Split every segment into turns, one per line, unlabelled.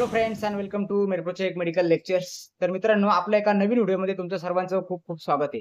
Hello friends and welcome to मेडप्रोचे एक medical lectures. तर मित्रांनो, आपल्या एका नवीन व्हिडिओमध्ये तुमचं सर्वांचं खूप खूप स्वागत आहे.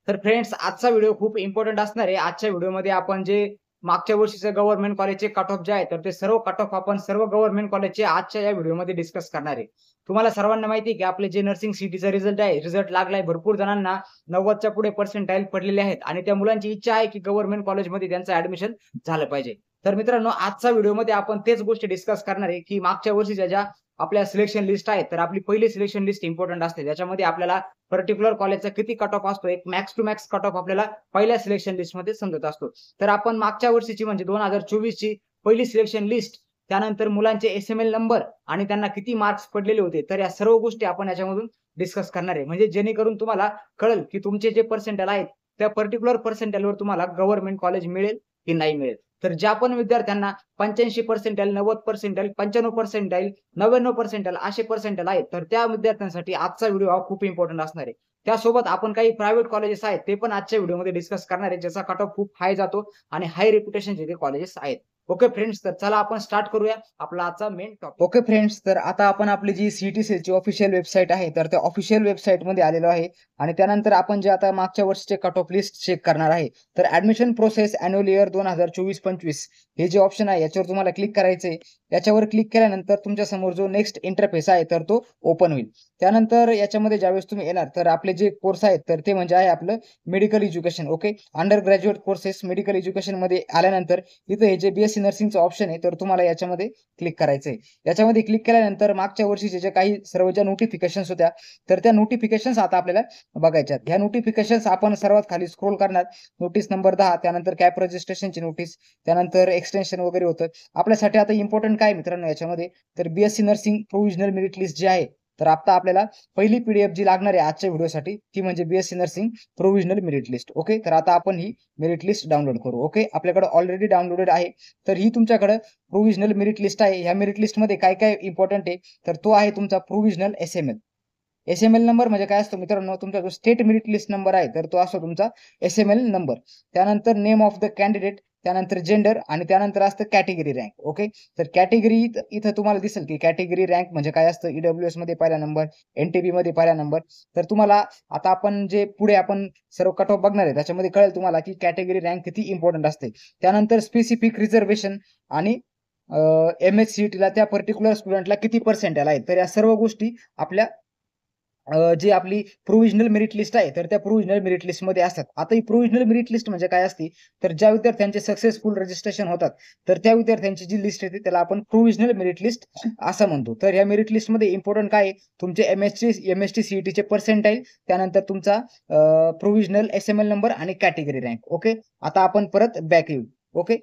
तर फ्रेंड्स, आजचा व्हिडिओ खूप इम्पोर्टंट असणार आहे. आजच्या व्हिडिओमध्ये आपण जे मागच्या वर्षीचे गव्हर्नमेंट कॉलेजचे कट ऑफ जे आहे, तर ते सर्व कट ऑफ आपण सर्व गव्हर्नमेंट कॉलेजचे आजच्या या व्हिडिओमध्ये डिस्कस करणार आहे. तुम्हाला सर्वांना माहिती आहे की आपले जे नर्सिंग सीईटीचा रिझल्ट आहे, रिझल्ट लागलाय. भरपूर जणांना 90च्या पुढे पर्सेंटाइल पडलेले आहेत आणि त्या मुलांची इच्छा आहे की गव्हर्नमेंट कॉलेजमध्ये त्यांचं ॲडमिशन झालं पाहिजे. तर मित्रांनो, आजच्या व्हिडिओमध्ये आपण तेच गोष्टी डिस्कस करणार आहे की मागच्या वर्षीच्या ज्या आपल्या सिलेक्शन लिस्ट आहे, तर आपली पहिली सिलेक्शन लिस्ट इम्पोर्टंट असते. त्याच्यामध्ये आपल्याला पर्टिक्युलर कॉलेजचा किती कट ऑफ असतो, एक max to max cut off आपल्याला पहिल्या सिलेक्शन लिस्टमध्ये समजत असतो. तर आपण मागच्या वर्षीची म्हणजे 2024 ची पहिली सिलेक्शन लिस्ट, त्यानंतर मुलांचे एस-एम-एल नंबर आणि त्यांना किती मार्क्स पडलेले होते, तर या सर्व गोष्टी आपण याच्यामधून डिस्कस करणार आहे. म्हणजे जेणेकरून तुम्हाला कळेल की तुमचे जे पर्सेंटाइल आहेत, त्या पर्टिक्युलर पर्सेंटाइलवर तुम्हाला गव्हर्नमेंट कॉलेज मिळेल की नाही मिळेल. तर ज्या पण विद्यार्थ्यांना 85 पर्सेंटाइल, 90 पर्सेंटाइल, 95 पर्सेंटाइल, 99 पर्सेंटाइल असे पर्सेंटाइल आहेत, तर त्या विद्यार्थ्यांसाठी आजचा व्हिडिओ हा खूप इम्पोर्टंट असणार आहे. त्यासोबत आपण काही प्रायव्हेट कॉलेजेस आहेत, ते पण आजच्या व्हिडिओमध्ये डिस्कस करणार आहे, ज्याचा कट ऑफ खूप हाय जातो आणि हाय रेप्युटेशनचे ते कॉलेजेस आहेत. ओके फ्रेंड्स, तर चला आपण स्टार्ट करूया आपला आजचा मेन टॉपिक. ओके फ्रेंड्स, तर आता आपण आपली जी सीईटी सेलची ऑफिशियल वेबसाईट आहे, तर त्या ऑफिशियल वेबसाईटमध्ये आलेलो आहे आणि त्यानंतर आपण जे आता मागच्या वर्षीचे कट ऑफ लिस्ट चेक करणार आहे. तर ॲडमिशन प्रोसेस अॅन्युअल इयर 2024-25 हे जे ऑप्शन आहे, याच्यावर तुम्हाला क्लिक करायचं आहे. याच्यावर क्लिक केल्यानंतर तुमच्या समोर जो नेक्स्ट इंटरफेस आहे, तर तो ओपन होईल. त्यानंतर याच्यामध्ये ज्यावेळेस तुम्ही येणार, तर आपले जे कोर्स आहेत, तर ते म्हणजे आहे आपलं medical education. Okay, under graduate courses medical एज्युकेशनमध्ये आल्यानंतर इथं हे जे बीएससी नर्सिंगचं ऑप्शन आहे, तर तुम्हाला याच्यामध्ये क्लिक करायचं आहे. याच्यामध्ये क्लिक केल्यानंतर मागच्या वर्षीचे जे काही सर्व ज्या नोटिफिकेशन्स होत्या, तर त्या नोटिफिकेशन्स आता आपल्याला बघायच्या आहेत. ह्या नोटिफिकेशन्स आपण सर्वात खाली स्क्रोल करणार. नोटीस नंबर 10, त्यानंतर कॅप रजिस्ट्रेशनची नोटीस, त्यानंतर एक्सटेन्शन वगैरे होतं. आपल्यासाठी आता इम्पोर्टंट काय मित्रांनो याच्यामध्ये, तर BSc nursing provisional merit list जी आहे, तर आता आपल्याला पहिली पीडीएफ जी लागणार आहे आजच्या व्हिडिओसाठी, ती म्हणजे BSc nursing provisional merit list. Okay, तर आता आपण ही मेरिट लिस्ट डाउनलोड करू. ओके, आपल्याकडे ऑलरेडी डाउनलोडेड आहे. तर ही तुमच्याकडे प्रोव्हिजनल मेरिट लिस्ट आहे. ह्या मेरिट लिस्टमध्ये काय काय इम्पॉर्टंट आहे, तर तो आहे तुमचा प्रोव्हिजनल एस-एम-एल. एस-एम-एल नंबर म्हणजे काय असतो मित्रांनो, तुमचा जो स्टेट मेरिट लिस्ट नंबर आहे, तर तो असतो तुमचा एस-एम-एल नंबर. त्यानंतर नेम ऑफ द कॅन्डिडेट, त्यानंतर जेंडर आणि त्यानंतर असतं कॅटेगरी रँक. ओके, तर कॅटेगरी इथं तुम्हाला दिसेल की कॅटेगरी रँक म्हणजे काय असतं. ईडब्ल्यूएस मध्ये पहिला नंबर, एनटीबी मध्ये पहिला नंबर. तर तुम्हाला आता आपण जे पुढे आपण सर्व कट ऑफ बघणार आहे, त्याच्यामध्ये कळेल तुम्हाला की कॅटेगरी रँक किती इम्पॉर्टंट असते. त्यानंतर स्पेसिफिक रिझर्वेशन आणि एम-एच-सी-ई-टीला त्या पर्टिक्युलर स्टुडंटला किती पर्सेंटाइल आहेत. तर या सर्व गोष्टी आपल्या जी आपली प्रोव्हिजनल मेरिट लिस्ट आहे, तर त्या प्रोव्हिजनल मेरिट लिस्टमध्ये असतात. आता ही प्रोव्हिजनल मेरिट लिस्ट म्हणजे काय असते, तर ज्या विद्यार्थ्यांचे सक्सेसफुल रजिस्ट्रेशन होतात, तर त्या विद्यार्थ्यांची जी लिस्ट येते त्याला आपण प्रोव्हिजनल मेरिट लिस्ट असं म्हणतो. तर या मेरिट लिस्टमध्ये इम्पोर्टंट काय आहे, तुमचे एम-एस-टी सीईटीचे पर्सेंटाइल, त्यानंतर तुमचा प्रोव्हिजनल एस-एम-एल नंबर आणि कॅटेगरी रँक. ओके, आता आपण परत बॅक येऊ. ओके,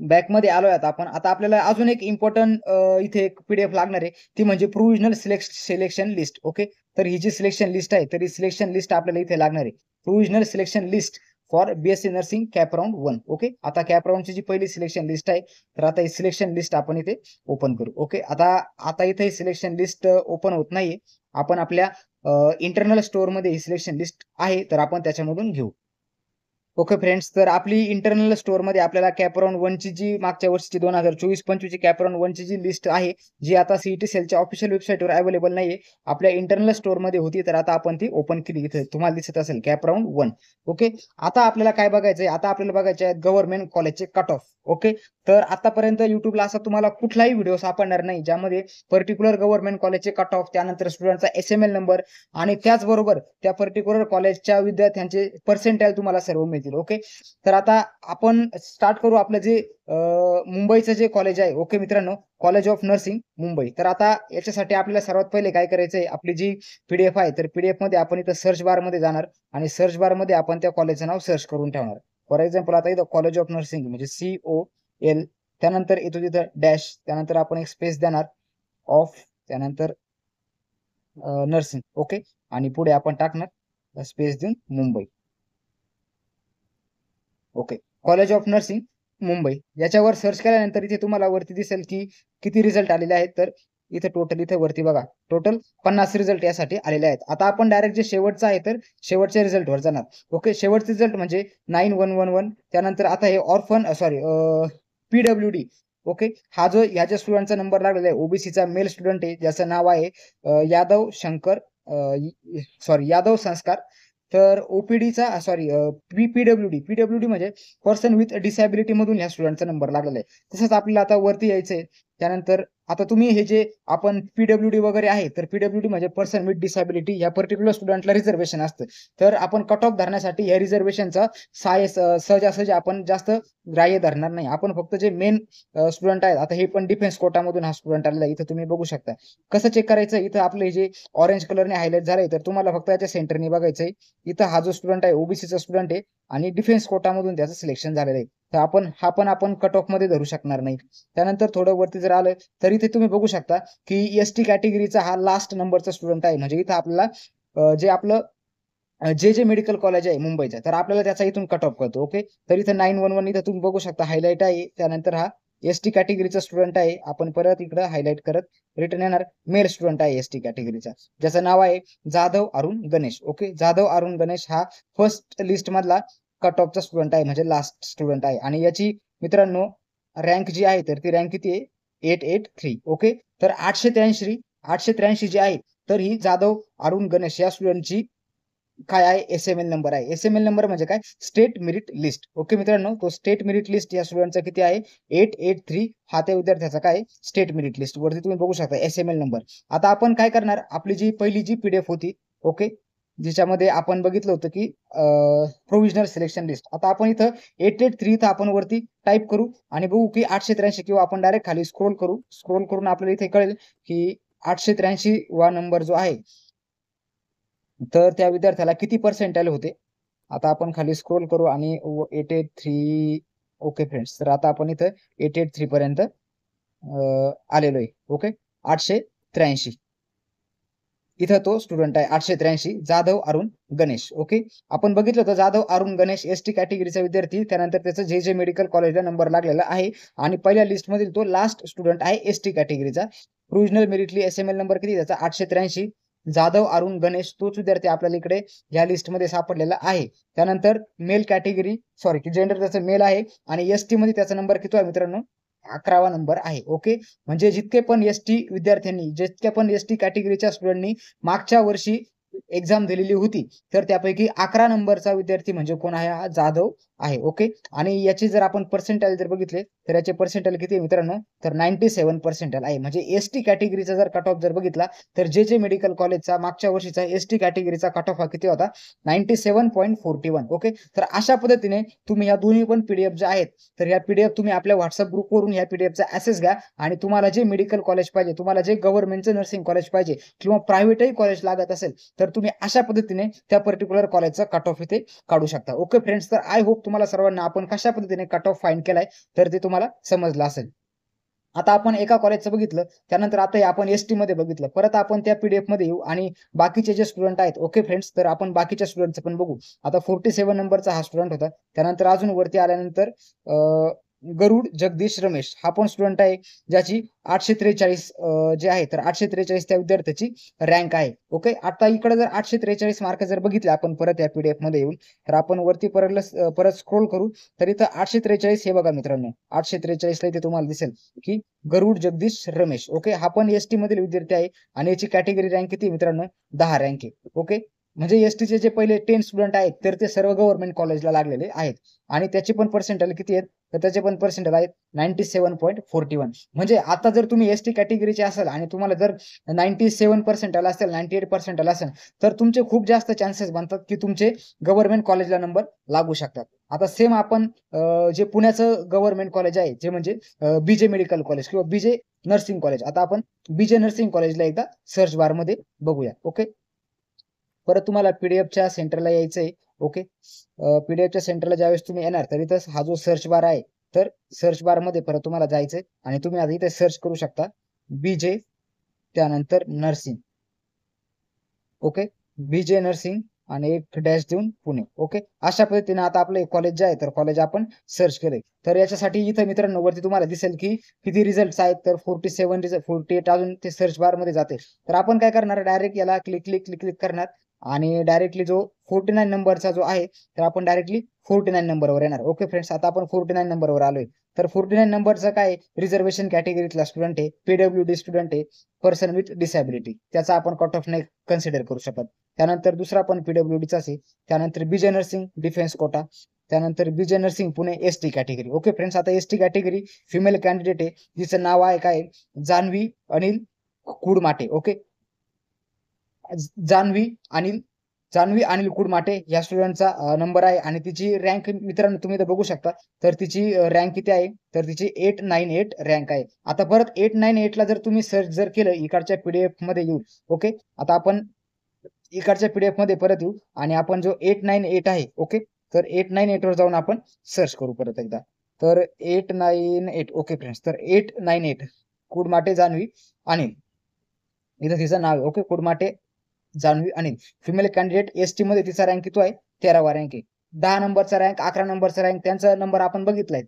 बॅकमध्ये आलोय आता आपण. आता आपल्याला अजून एक इम्पोर्टंट इथे एक पीडीएफ लागणार आहे, ती म्हणजे प्रोव्हिजनल सिलेक्शन लिस्ट. ओके, तर ही जी सिलेक्शन लिस्ट आहे, तर ही सिलेक्शन लिस्ट आपल्याला इथे लागणार आहे. Provisional selection list for BSc nursing cap round 1. Okay, आता कॅप राउंडची जी पहिली सिलेक्शन लिस्ट आहे, तर आता ही सिलेक्शन लिस्ट आपण इथे ओपन करू. ओके, आता आता इथे ही सिलेक्शन लिस्ट ओपन होत नाहीये. आपण आपल्या इंटरनल स्टोअरमध्ये ही सिलेक्शन लिस्ट आहे, तर आपण त्याच्यामधून घेऊ. ओके फ्रेंड्स, तर आपली इंटरनल स्टोअरमध्ये आपल्याला कॅपराउंड 1 ची जी मागच्या वर्षीची 2024-25 ची कॅपराउंड 1 ची जी लिस्ट आहे, जी आता सीईटी सेलच्या ऑफिशियल वेबसाईटवर अवेलेबल नाहीये. आपल्या इंटरनल स्टोअरमध्ये होती, तर आता आपण ती ओपन केली. इथे तुम्हाला दिसत असेल कॅपराउंड 1. ओके, आता आपल्याला काय बघायचंय, आता आपल्याला बघायचे आहेत गव्हर्नमेंट कॉलेजचे कट ऑफ. ओके, तर आतापर्यंत YouTubeला असा तुम्हाला कुठलाही व्हिडिओ सापडणार नाही, ज्यामध्ये पर्टिक्युलर गव्हर्नमेंट कॉलेजचे कट ऑफ, त्यानंतर स्टुडंटचा एस-एम-एल नंबर आणि त्याचबरोबर त्या पर्टिक्युलर कॉलेजच्या विद्यार्थ्यांचे पर्सेंटाइल तुम्हाला सर्व मिळतील. ओके, तर आता आपण स्टार्ट करू आपलं जे मुंबईचं जे कॉलेज आहे. ओके मित्रांनो, कॉलेज ऑफ नर्सिंग मुंबई. तर आता याच्यासाठी आपल्याला सर्वात पहिले काय करायचंय, आपली जी पीडीएफ आहे, तर पीडीएफ मध्ये आपण इथं सर्च बारमध्ये जाणार आणि सर्च बारमध्ये आपण त्या कॉलेजचं नाव सर्च करून ठेवणार. फॉर एक्झाम्पल आता इथं कॉलेज ऑफ नर्सिंग म्हणजे COL, त्यानंतर येतो तिथं डॅश, त्यानंतर आपण एक स्पेस देणार ऑफ, त्यानंतर नर्सिंग. ओके, आणि पुढे आपण टाकणार स्पेस देऊन Mumbai. Okay, college of nursing Mumbai याच्यावर सर्च केल्यानंतर इथे तुम्हाला वरती दिसेल की किती रिझल्ट आलेले आहेत. तर इथे टोटल इथे वरती बघा, टोटल 50 रिझल्ट यासाठी आलेले आहेत. आता आपण डायरेक्ट जे शेवटचं आहे, तर शेवटच्या रिझल्टवर जाणार. ओके, शेवटचे रिझल्ट म्हणजे 9111. त्यानंतर आता हे ऑर्फन पीडब्ल्यूडी ओके. हा जो ह्या स्टुडंटचा नंबर लागलेला आहे ओबीसीचा मेल स्टुडंट आहे ज्याचं नाव आहे यादव शंकर सॉरी यादव संस्कार. तर ओपीडीचा सॉरी पीडब्ल्यूडी म्हणजे पर्सन विथ डिसॅबिलिटी मधून ह्या स्टुडंटचा नंबर लागलेला आहे. तसंच आपल्याला आता वरती यायचंय. त्यानंतर आता तुम्ही हे जे आपण पीडब्ल्यूडी वगैरे आहे तर पीडब्ल्यूडी म्हणजे पर्सन विथ डिसॅबिलिटी या पर्टिक्युलर स्टुडंटला रिझर्वेशन असतं. तर आपण कट ऑफ धरण्यासाठी या रिझर्वेशनचा सहजासहजी आपण जास्त ग्राह्य धरणार नाही. आपण फक्त जे मेन स्टुडंट आहेत आता हे पण डिफेन्स कोटामधून हा स्टुडंट आलेला आहे. इथं तुम्ही बघू शकता. कसं चेक करायचं इथं आपले जे ऑरेंज कलरने हायलाइट झालंय तर तुम्हाला फक्त याच्या सेंटरने बघायचंय. इथं हा जो स्टुडंट आहे ओबीसीचा स्टुडंट आहे आणि डिफेन्स कोटामधून त्याचं सिलेक्शन झालेलं आहे. तर आपण कट ऑफ मध्ये धरू शकणार नाही. त्यानंतर थोडं वरती जर आलं तर इथे तुम्ही बघू शकता की एसटी कॅटेगरीचा हा लास्ट नंबरचा स्टुडंट आहे. म्हणजे इथं आपल्याला जे आपलं जे मेडिकल कॉलेज आहे मुंबईचं तर आपल्याला त्याचा इथून कट ऑफ करतो. ओके. तर इथं 911 इथं तुम्ही बघू शकता हायलाइट आहे. त्यानंतर हा एसटी कॅटेगरीचा स्टुडंट आहे. आपण परत इकडे हायलाइट करत रिटर्न येणार मेल स्टुडंट आहे एसटी कॅटेगरीचा ज्याचं नाव आहे जाधव अरुण गणेश. ओके. जाधव अरुण गणेश हा फर्स्ट लिस्ट मधला कट ऑफचा स्टुडंट आहे म्हणजे लास्ट स्टुडंट आहे आणि याची मित्रांनो रँक जी आहे तर ती रँक किती आहे 883. ओके. तर 883 जी आहे तर ही जाधव अरुण गणेश या स्टुडंटची काय आहे एसएमएल नंबर आहे. एसएमएल नंबर म्हणजे काय स्टेट मेरिट लिस्ट. ओके मित्रांनो तो स्टेट मेरिट लिस्ट या स्टुडंटचा किती आहे 883 हा त्या विद्यार्थ्याचा काय स्टेट मेरिट लिस्ट वरती तुम्ही बघू शकता एसएमएल नंबर. आता आपण काय करणार आपली जी पहिली जी पीडीएफ होती ओके ज्याच्यामध्ये आपण बघितलं होतं की प्रोव्हिजनल सिलेक्शन लिस्ट. आता आपण इथं 883 इथं आपण वरती टाईप करू आणि बघू की 883 किंवा आपण डायरेक्ट खाली स्क्रोल करून आपल्याला इथे कळेल की 883 वा नंबर जो आहे तर त्या विद्यार्थ्याला किती पर्सेंटाइल होते. आता आपण खाली स्क्रोल करू आणि 883 ओके फ्रेंड्स. तर आता आपण इथं 883 पर्यंत आलेलो आहे. ओके. 883 इथं तो स्टुडंट आहे 883 जाधव अरुण गणेश. ओके. आपण बघितलं होतं जाधव अरुण गणेश एसटी कॅटेगरीचा विद्यार्थी. त्यानंतर त्याचं जे मेडिकल कॉलेजला नंबर लागलेला आहे आणि पहिल्या लिस्ट मधील तो लास्ट स्टुडंट आहे एसटी कॅटेगरीचा. प्रोव्हिजनल मेरिटली एसएमएल नंबर किती त्याचा 883 जाधव अरुण गणेश तोच विद्यार्थी आपल्याला इकडे या लिस्टमध्ये सापडलेला आहे. त्यानंतर मेल कॅटेगरी सॉरी जेंडर त्याचं मेल आहे आणि एसटी मध्ये त्याचा नंबर किती आहे मित्रांनो 11वा नंबर आहे. ओके. म्हणजे जितके पण एसटी कॅटेगरीच्या स्टुडंटनी मागच्या वर्षी एक्झाम दिलेली होती तर त्यापैकी 11 नंबरचा विद्यार्थी म्हणजे कोण आहे हा जाधव आहे. ओके. आणि याची जर आपण पर्सेंटाइल जर बघितले तर याचे पर्सेंटाइल किती आहे मित्रांनो तर 97 पर्सेंटाइल आहे. म्हणजे एसटी कॅटेगरीचा जर कट ऑफ जर बघितला तर जे मेडिकल कॉलेजचा मागच्या वर्षीचा एसटी कॅटेगरीचा कट ऑफ हा किती होता 97.41. ओके. तर अशा पद्धतीने तुम्ही या दोन्ही पण पीडीएफ ज्या आहेत तर या पीडीएफ तुम्ही आपल्या व्हॉट्सअप ग्रुपवरून या पीडीएफचा ऍक्सेस घ्या आणि तुम्हाला जे मेडिकल कॉलेज पाहिजे तुम्हाला जे गव्हर्नमेंटचं नर्सिंग कॉलेज पाहिजे किंवा प्रायव्हेटही कॉलेज लागत असेल तर तुम्ही अशा पद्धतीने त्या पर्टिक्युलर कॉलेजचा कट ऑफ इथे काढू शकता. Okay friends. तर आय होप तुम्हाला सर्वांना आपण कशा पद्धतीने कट ऑफ फाइंड केलाय तर ते तुम्हाला समजलं असेल. आता आपण एका कॉलेजचं बघितलं त्यानंतर आता आपण एसटी मध्ये बघितलं. परत आपण त्या पीडीएफ मध्ये येऊ आणि बाकीचे जे स्टुडंट आहेत ओके फ्रेंड्स तर आपण बाकीच्या स्टुडंटचं पण बघू. आता 47 नंबरचा हा स्टुडंट होता. त्यानंतर अजून वरती आल्यानंतर गरुड जगदीश रमेश हा पण स्टुडंट आहे ज्याची 843 जे आहे तर 843 त्या विद्यार्थ्याची रँक आहे. ओके. आता इकडे जर 843 मार्क जर बघितले आपण परत या पीडीएफ मध्ये येऊन तर आपण वरती परत स्क्रोल करू तर इथं 843 हे बघा मित्रांनो 843 ला इथे तुम्हाला दिसेल की गरुड जगदीश रमेश. ओके. हा पण एसटी मधील विद्यार्थी आहे आणि याची कॅटेगरी रँक किती मित्रांनो 10 रँक आहे. ओके. म्हणजे एसटीचे जे पहिले 10 स्टुडंट आहेत तर ते सर्व गव्हर्नमेंट कॉलेजला लागलेले आहेत आणि त्याची पण पर्सेंटाइल किती आहेत तर त्याचे पण पर्सेंटाइल आहेत 97.41. म्हणजे आता जर तुम्ही एसटी कॅटेगरीचे असाल आणि तुम्हाला जर 97 पर्सेंटाइल असेल 98 पर्सेंटाइल असेल तर तुमचे खूप जास्त चान्सेस बनतात की तुमचे गव्हर्नमेंट कॉलेजला नंबर लागू शकतात. आता सेम आपण जे पुण्याचं गव्हर्नमेंट कॉलेज आहे जे म्हणजे बीजे मेडिकल कॉलेज किंवा बीजे नर्सिंग कॉलेज. आता आपण बीजे नर्सिंग कॉलेजला एकदा सर्च बार मध्ये बघूया. ओके. परत तुम्हाला पीडीएफच्या सेंटरला यायचंय. ओके. पीडीएफच्या सेंटरला ज्यावेळेस तुम्ही येणार तर इथं हा जो सर्च बार आहे तर सर्च बार मध्ये परत तुम्हाला जायचंय आणि तुम्ही आता इथे सर्च करू शकता बीजे त्यानंतर नर्सिंग. ओके. बीजे नर्सिंग आणि एक डॅश देऊन पुणे. ओके. अशा पद्धतीने आता आपलं कॉलेज जे आहे तर कॉलेज आपण सर्च केलंय. तर याच्यासाठी इथं मित्रांनो वरती तुम्हाला दिसेल की किती रिझल्ट आहेत तर 47 48 अजून ते सर्च बार मध्ये जाते. तर आपण काय करणार डायरेक्ट याला क्लिक करणार आणि डायरेक्टली जो 49 नंबरचा जो आहे तर आपण डायरेक्टली 49 नंबरवर येणार. ओके फ्रेंड्स, आता आपण 49 नंबरवर आलोय. तर 49 नंबरचं काय रिझर्वेशन कॅटेगरीतला स्टुडंट आहे, पीडब्ल्यूडी स्टुडंट आहे, पर्सन विथ डिसॅबिलिटी, त्याचा आपण कट ऑफ नाही कन्सिडर करू शकत. त्यानंतर दुसरा पण पीडब्ल्यूडीचाच आहे. त्यानंतर बीजे नर्सिंग डिफेन्स कोटा, त्यानंतर बीजे nursing Pune ST category. Okay friends, आता एसटी कॅटेगरी फिमेल कॅन्डिडेट आहे, जिचं नाव आहे काय जान्हवी अनिल कुडमाटे. ओके, जान्हवी अनिल जान्हवी अनिल कुडमाटे या स्टुडंटचा नंबर आहे आणि तिची रँक मित्रांनो तुम्ही इथं बघू शकता. तर तिची रँक किती आहे तर तिची 898 रँक आहे. आता परत 898 ला जर तुम्ही सर्च जर केलं इकडच्या पीडीएफ मध्ये येऊ. ओके, आता आपण इकडच्या पीडीएफ मध्ये परत येऊ आणि आपण जो 898 आहे ओके, तर 898 वर जाऊन आपण सर्च करू परत एकदा. तर 898 ओके फ्रेंड्स, तर 898 कुडमाटे जान्हवी अनिल, इथं तिचं नाव आहे. Okay, Kudmate Janhavi Anil, female candidate ST मध्ये तिचा रँक किती आहे 13वा रँक आहे. 10 नंबरचा रँक, 11 नंबरचा रँक, त्यांचा नंबर आपण बघितलाय.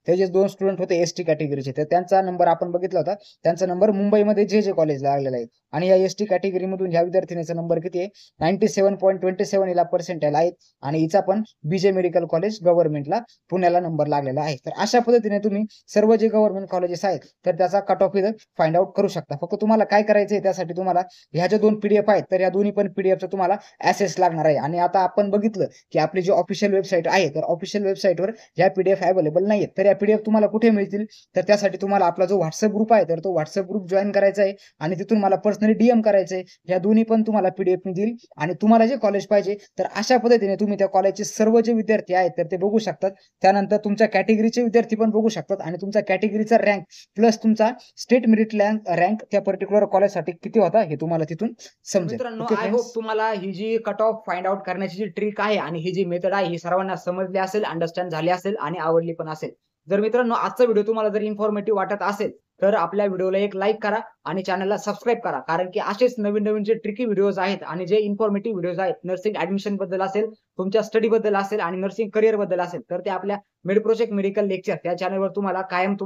ते जे 2 स्टुडंट होते एसटी कॅटेगरीचे तर त्यांचा नंबर आपण बघितला होता. त्यांचा नंबर मुंबईमध्ये जे कॉलेजला लागलेला आहे आणि या एसटी कॅटेगरी मधून ह्या विद्यार्थिनीचा नंबर किती आहे 97.27 हिला पर्सेंटाईल आहेत आणि हिचा पण बीजे मेडिकल कॉलेज गव्हर्नमेंटला पुण्याला नंबर लागलेला आहे. तर अशा पद्धतीने तुम्ही सर्व जे गव्हर्नमेंट कॉलेजेस आहेत तर त्याचा कट ऑफ इथं फाइंड आउट करू शकता. फक्त तुम्हाला काय करायचंय त्यासाठी तुम्हाला ह्या ज्या 2 पीडीएफ आहेत तर या दोन्ही पण पीडीएफचा तुम्हाला ऍक्सेस लागणार आहे. आणि आता आपण बघितलं की आपली जी ऑफिशियल वेबसाईट आहे तर ऑफिशियल वेबसाईटवर ह्या पीडीएफ अवेलेबल नाहीये. तर या पीडीएफ तुम्हाला कुठे मिळतील तर त्यासाठी तुम्हाला आपला जो व्हॉट्सअप ग्रुप आहे तर तो व्हॉट्सअप ग्रुप जॉईन करायचा आहे आणि तिथून मला पर्सनली डीएम करायचंय. ह्या दोन्ही पण तुम्हाला पीडीएफ मिळतील आणि तुम्हाला जे कॉलेज पाहिजे तर अशा पद्धतीने तुम्ही त्या कॉलेजचे सर्व जे विद्यार्थी आहेत तर ते बघू शकतात. त्यानंतर तुमच्या कॅटेगरीचे विद्यार्थी पण बघू शकतात आणि तुमच्या कॅटेगरीचा रँक प्लस तुमचा स्टेट मेरिट रँक त्या पर्टिक्युलर कॉलेजसाठी किती होता हे तुम्हाला तिथून समजेल. मित्रांनो, आय होप तुम्हाला ही जी कट ऑफ फाइंड आउट करण्याची जी ट्रिक आहे आणि ही जी मेथड आहे ही सर्वांना समजली असेल, अंडरस्टँड झाली असेल आणि आवडली पण असेल. जर मित्रांनो आजचा व्हिडिओ तुम्हाला जर इन्फॉर्मेटिव्ह वाटत असेल तर आपल्या व्हिडिओला एक लाईक करा आणि चॅनलला सबस्क्राईब करा, कारण की असेच नवीन नवीन जे ट्रिकी व्हिडिओज आहेत आणि जे इन्फॉर्मेटिव्ह व्हिडिओज आहेत नर्सिंग ऍडमिशन बद्दल असेल, तुमच्या स्टडी बद्दल असेल आणि नर्सिंग करिअर बद्दल असेल तर ते आपल्या मेडप्रोजेक्ट मेडिकल लेक्चर त्या चॅनलवर तुम्हाला कायम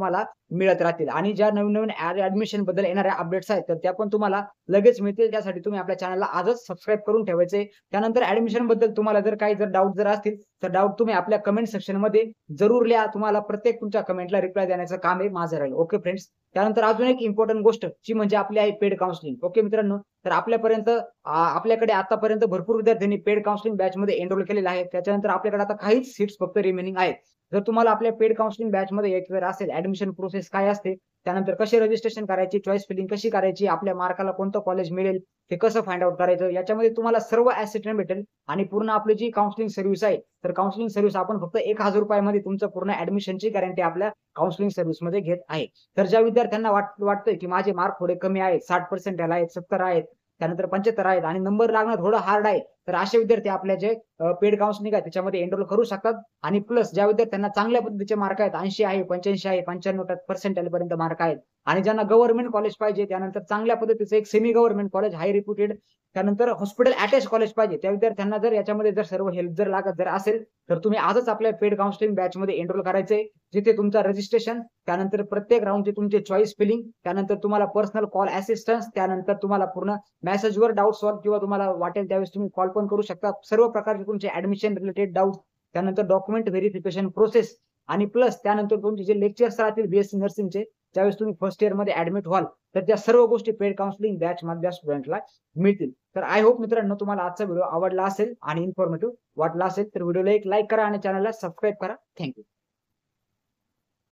मिळत राहतील. आणि ज्या नवीन नवीन ऍडमिशन बद्दल येणाऱ्या अपडेट्स आहेत तर त्या पण तुम्हाला लगेच मिळतील. त्यासाठी तुम्ही आपल्या चॅनलला आजच सबस्क्राईब करून ठेवायचे. त्यानंतर ऍडमिशन बद्दल तुम्हाला जर काही डाऊट जर असतील तर डाऊट तुम्ही आपल्या कमेंट सेक्शन मध्ये जरूर लिहा. तुम्हाला प्रत्येक तुमच्या कमेंटला रिप्लाय देण्याचं काम आहे माझं राहील. ओके फ्रेंड्स, त्यानंतर अजून एक इम्पॉर्टंट गोष्ट जी म्हणजे आपली आहे पेड काउन्सिलिंग. ओके मित्रांनो, तर आपल्याकडे आतापर्यंत भरपूर विद्यार्थ्यांनी पेड काउन्सिलिंग बॅच मध्ये एनरोल केलेला आहे. त्याच्यानंतर आपल्याकडे आता काहीच सीट्स फक्त रिमेनिंग आहेत. जर तुम्हाला आपल्या पेड काउन्सिलिंग बॅच मध्ये यायचं असेल, ऍडमिशन प्रोसेस काय असते, त्यानंतर कसे रजिस्ट्रेशन करायची, चॉईस फिलिंग कशी करायची, आपल्या मार्काला कोणतं कॉलेज मिळेल ते कसं फाइंड आउट करायचं, याच्यामध्ये तुम्हाला सर्व ऍसिस्टंट भेटेल. आणि पूर्ण आपली जी काउन्सिलिंग सर्व्हिस आहे तर काउन्सिलिंग सर्व्हिस आपण फक्त 1000 रुपयामध्ये तुमचं पूर्ण ऍडमिशनची गॅरंटी आपल्या काउन्सिलिंग सर्व्हिस मध्ये घेत आहे. तर ज्या विद्यार्थ्यांना वाटतंय की माझे मार्क थोडे कमी आहेत, 60% आहेत, 70 आहेत, त्यानंतर 75 आहेत आणि नंबर लागणं थोडं हार्ड आहे, तर असे विद्यार्थी आपल्या जे पेड काउन्सिलिंग आहे त्याच्यामध्ये एनरोल करू शकतात. आणि प्लस ज्या विद्यार्थ्यांना चांगल्या पद्धतीचे मार्क आहेत, 80 आहे, 85 आहे, 95% पर्यंत मार्क आहेत आणि ज्यांना गव्हर्नमेंट कॉलेज पाहिजे, त्यानंतर चांगल्या पद्धतीचं एक सेमी गव्हर्नमेंट कॉलेज, हाय रिप्युटेड, त्यानंतर हॉस्पिटल अटॅच कॉलेज पाहिजे, त्या विद्यार्थ्यांना जर याच्यामध्ये जर सर्व हेल्प जर लागत जर असेल तर तुम्ही आजच आपल्या पेड काउन्सिलिंग बॅच मध्ये एनरोल करायचंय. जिथे तुमचा रजिस्ट्रेशन, त्यानंतर प्रत्येक राऊंडचे तुमचे चॉईस फिलिंग, त्यानंतर तुम्हाला पर्सनल कॉल असिस्टन्स, त्यानंतर तुम्हाला पूर्ण मेसेजवर डाऊट सॉल्व्ह किंवा तुम्हाला वाटेल त्यावेळेस तुम्ही कॉल पण करू शकता. सर्व प्रकारचे तुमचे ऍडमिशन रिलेटेड डाऊट, त्यानंतर डॉक्युमेंट व्हेरिफिकेशन प्रोसेस आणि प्लस त्यानंतर तुमचे जे लेक्चर्स राहतील बीएससी नर्सिंगचे ज्यावेळेस तुम्ही फर्स्ट इयर मध्ये ऍडमिट व्हाल तर त्या सर्व गोष्टी पेड काउन्सिलिंग बॅच मधल्या स्टुडंटला मिळतील. तर आय होप मित्रांनो तुम्हाला आजचा व्हिडिओ आवडला असेल आणि इन्फॉर्मेटिव्ह वाटला असेल तर व्हिडिओला एक लाईक करा आणि चॅनलला सबस्क्राईब करा. थँक्यू.